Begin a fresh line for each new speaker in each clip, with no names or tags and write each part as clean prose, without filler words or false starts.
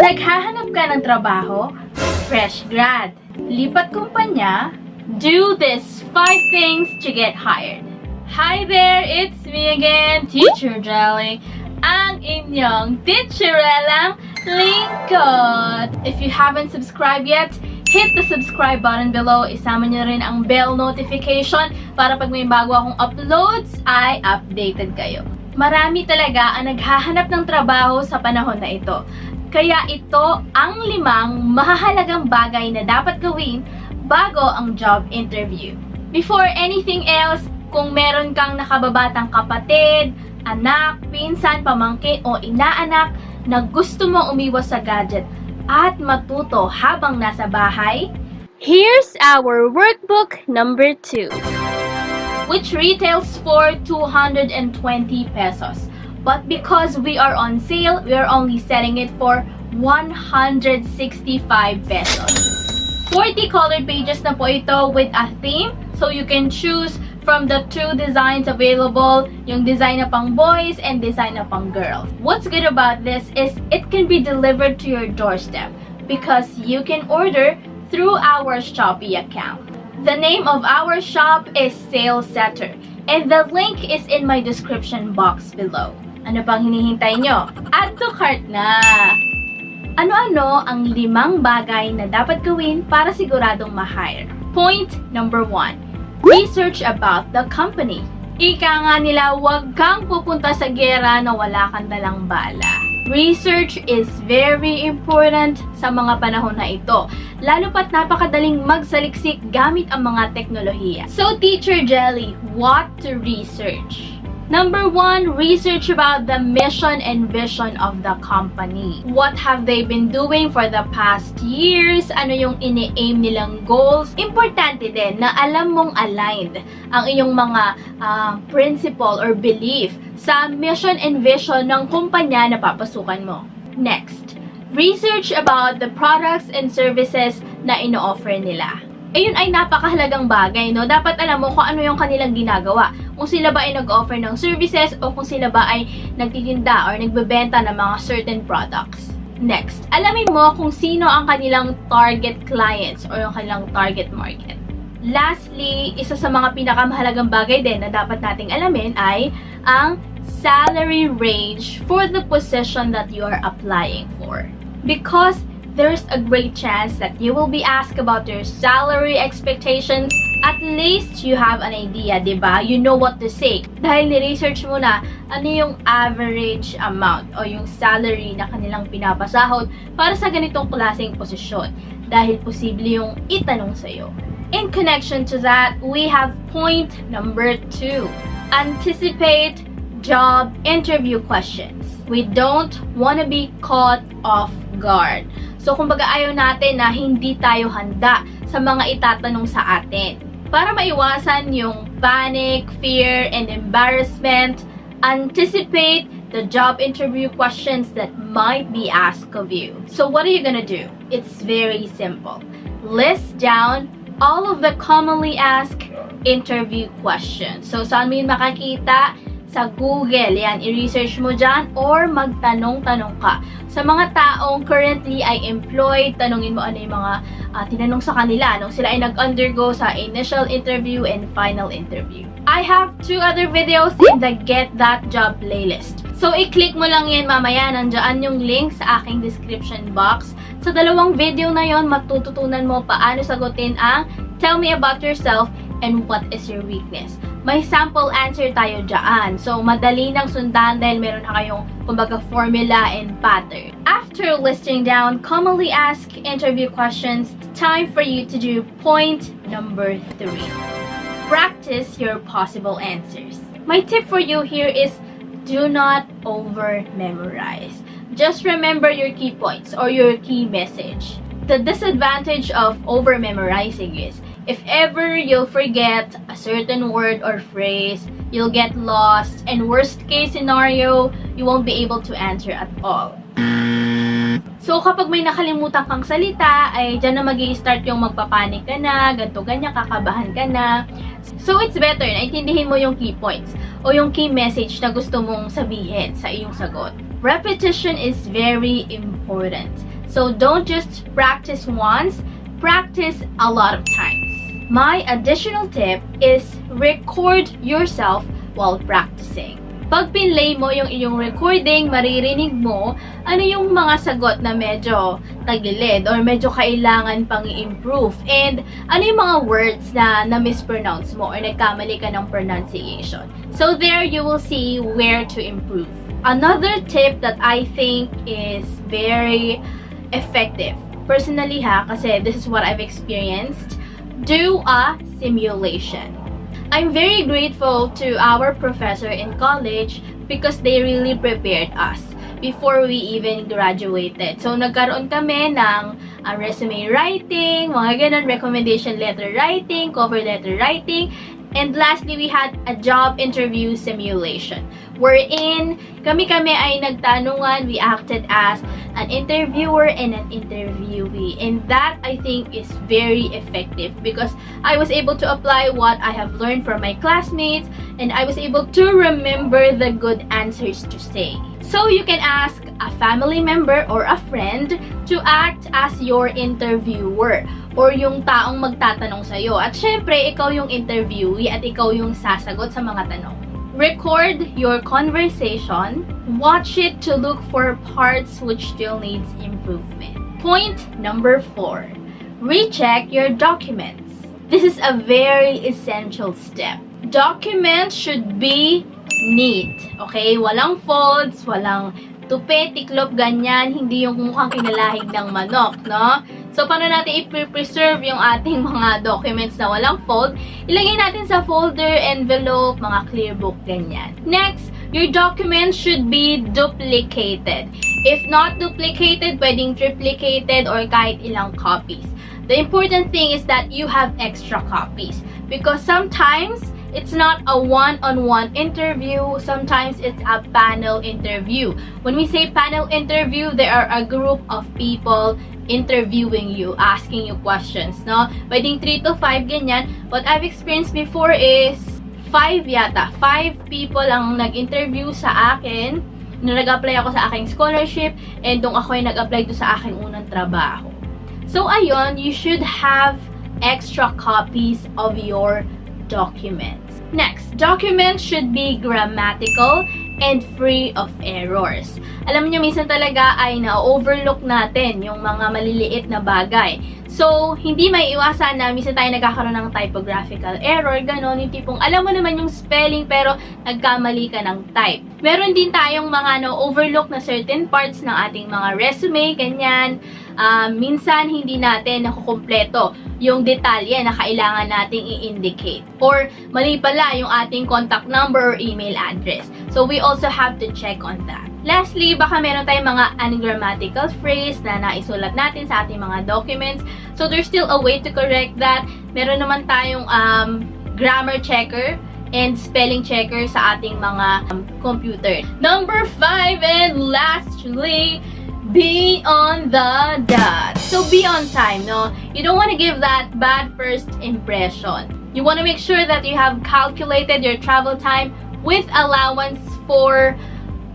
Naghahanap ka ng trabaho? Fresh grad. Lipat kumpanya? Do this 5 things to get hired. Hi there! It's me again, Teacher Jelly, ang inyong teacherelang lingkod. If you haven't subscribed yet, hit the subscribe button below. Isama niyo rin ang bell notification para pag may bago akong uploads ay updated kayo. Marami talaga ang naghahanap ng trabaho sa panahon na ito. Kaya ito ang 5 mahahalagang bagay na dapat gawin bago ang job interview. Before anything else, kung meron kang nakababatang kapatid, anak, pinsan, pamangkin o inaanak na gusto mong umiwas sa gadget at matuto habang nasa bahay, here's our workbook number 2, which retails for 220 pesos. But because we are on sale, we are only selling it for 165 pesos. 40 colored pages na po ito with a theme, so you can choose from the 2 designs available, yung design na pang boys and design na pang girls. What's good about this is it can be delivered to your doorstep because you can order through our Shopee account. The name of our shop is Sale Setter, and the link is in my description box below. Ano pang hinihintay nyo? Add to cart na! Ano-ano ang 5 bagay na dapat gawin para siguradong ma-hire? Point number 1. Research about the company. Ika nga nila, huwag kang pupunta sa gera na wala kang dalang bala. Research is very important sa mga panahon na ito, lalo pat napakadaling magsaliksik gamit ang mga teknolohiya. So, Teacher Jelly, what to research? Number 1, research about the mission and vision of the company. What have they been doing for the past years? Ano yung ini-aim nilang goals? Importante din na alam mong aligned ang iyong mga principle or belief sa mission and vision ng kumpanya na papasukan mo. Next, research about the products and services na ino-offer nila. Ayun ay napakahalagang bagay, no? Dapat alam mo kung ano yung kanilang ginagawa. Kung sila ba ay nag-offer ng services o kung sila ba ay nagtitinda or nagbebenta ng mga certain products. Next, alamin mo kung sino ang kanilang target clients or yung kanilang target market. Lastly, isa sa mga pinakamahalagang bagay din na dapat nating alamin ay ang salary range for the position that you are applying for. Because there's a great chance that you will be asked about your salary expectations. At least you have an idea, diba? You know what to say. Dahil ni-research mo na ano yung average amount o yung salary na kanilang pinapasahod para sa ganitong klaseng posisyon. Dahil posible yung itanong sa'yo. In connection to that, we have point number 2. Anticipate job interview questions. We don't want to be caught off guard. So, kumbaga ayaw natin na hindi tayo handa sa mga itatanong sa atin. Para maiwasan yung panic, fear, and embarrassment, anticipate the job interview questions that might be asked of you. So, what are you gonna do? It's very simple. List down all of the commonly asked interview questions. So, saan mo yun makakita? Sa Google, yan, i-research mo dyan or magtanong-tanong ka. Sa mga taong currently ay employed, tanongin mo ano yung mga tinanong sa kanila nung sila ay nag-undergo sa initial interview and final interview. I have 2 other videos in the Get That Job playlist. So, i-click mo lang yan mamaya, nandiyan yung link sa aking description box. Sa 2 video na yon, matututunan mo paano sagutin ang Tell Me About Yourself and What is Your Weakness. May sample answer tayo dyan. So, madali nang sundan dahil meron na kayong, kumbaga, formula and pattern. After listing down commonly asked interview questions, time for you to do point number 3. Practice your possible answers. My tip for you here is do not over-memorize. Just remember your key points or your key message. The disadvantage of over-memorizing is if ever you'll forget a certain word or phrase, you'll get lost, and worst case scenario, you won't be able to answer at all. So, kapag may nakalimutan kang salita, ay dyan na mag-i-start yung magpapanik ka na, ganto ganyan, kakabahan ka na. So, it's better na intindihin mo yung key points o yung key message na gusto mong sabihin sa iyong sagot. Repetition is very important. So don't just practice once, practice a lot of times. My additional tip is record yourself while practicing. Pag pinlay mo yung iyong recording, maririnig mo ano yung mga sagot na medyo tagilid or medyo kailangan pang i-improve. And ano yung mga words na mispronounce mo or nagkamali ka ng pronunciation. So there you will see where to improve. Another tip that I think is very effective. Personally kasi this is what I've experienced, do a simulation. I'm very grateful to our professor in college because they really prepared us before we even graduated. So, nagkaroon kami ng resume writing, mga ganun, recommendation letter writing, cover letter writing, and lastly, we had a job interview simulation wherein kami ay nagtanungan, we acted as an interviewer and an interviewee. And that, I think, is very effective because I was able to apply what I have learned from my classmates and I was able to remember the good answers to say. So you can ask a family member or a friend to act as your interviewer or yung taong magtatanong sa'yo. At syempre, ikaw yung interviewee at ikaw yung sasagot sa mga tanong. Record your conversation. Watch it to look for parts which still needs improvement. Point number 4. Recheck your documents. This is a very essential step. Documents should be neat. Okay? Walang folds, walang tupi, tiklop, ganyan. Hindi yung mukhang kinalahig ng manok, no? So, paano natin i-preserve yung ating mga documents na walang fold? Ilagay natin sa folder, envelope, mga clear book, ganyan. Next, your documents should be duplicated. If not duplicated, pwedeng triplicated or kahit ilang copies. The important thing is that you have extra copies because sometimes it's not a one-on-one interview. Sometimes it's a panel interview. When we say panel interview, there are a group of people interviewing you, asking you questions, no? Pwedeng 3 to 5, ganyan. What I've experienced before is 5 yata. 5 people ang nag-interview sa akin nung nag-apply ako sa aking scholarship and nung ako ay nag-apply do sa aking unang trabaho. So, ayun, you should have extra copies of your documents. Next, documents should be grammatical and free of errors. Alam niyo, minsan talaga ay na-overlook natin yung mga maliliit na bagay. So, hindi may iwasan na minsan tayo nagkakaroon ng typographical error, ganon, yung tipong alam mo naman yung spelling pero nagkamali ka ng type. Meron din tayong mga overlook na certain parts ng ating mga resume, ganyan. Minsan hindi natin nakukumpleto yung detalye na kailangan nating i-indicate. Or mali pala yung ating contact number or email address. So, we also have to check on that. Lastly, baka meron tayong mga ungrammatical phrase na naisulat natin sa ating mga documents. So, there's still a way to correct that. Meron naman tayong grammar checker and spelling checker sa ating mga computer. Number 5 and lastly, be on the dot. So, be on time, no? You don't want to give that bad first impression. You want to make sure that you have calculated your travel time with allowance for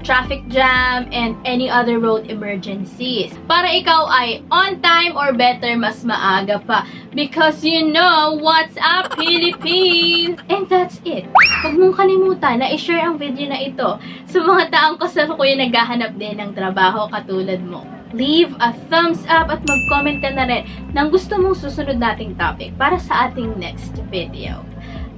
traffic jam and any other road emergencies. Para ikaw ay on time or better, mas maaga pa. Because you know what's up, Philippines! And that's it. Huwag mong kalimutan na i-share ang video na ito sa mga taong kasalukuyan naghahanap din ng trabaho katulad mo. Leave a thumbs up at mag-comment ka na rin ng gusto mong susunod nating topic para sa ating next video.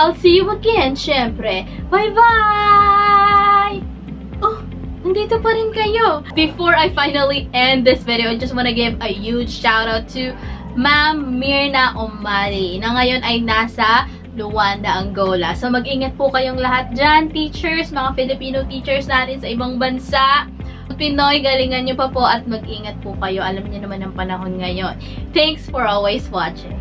I'll see you again, syempre. Bye-bye! Oh, nandito pa rin kayo. Before I finally end this video, I just want to give a huge shout out to Ma'am Mirna Omari na ngayon ay nasa Luanda, Angola. So mag-ingat po kayong lahat dyan, teachers, mga Filipino teachers natin sa ibang bansa. Pinoy, galingan nyo pa po at mag-ingat po kayo. Alam niyo naman ang panahon ngayon. Thanks for always watching.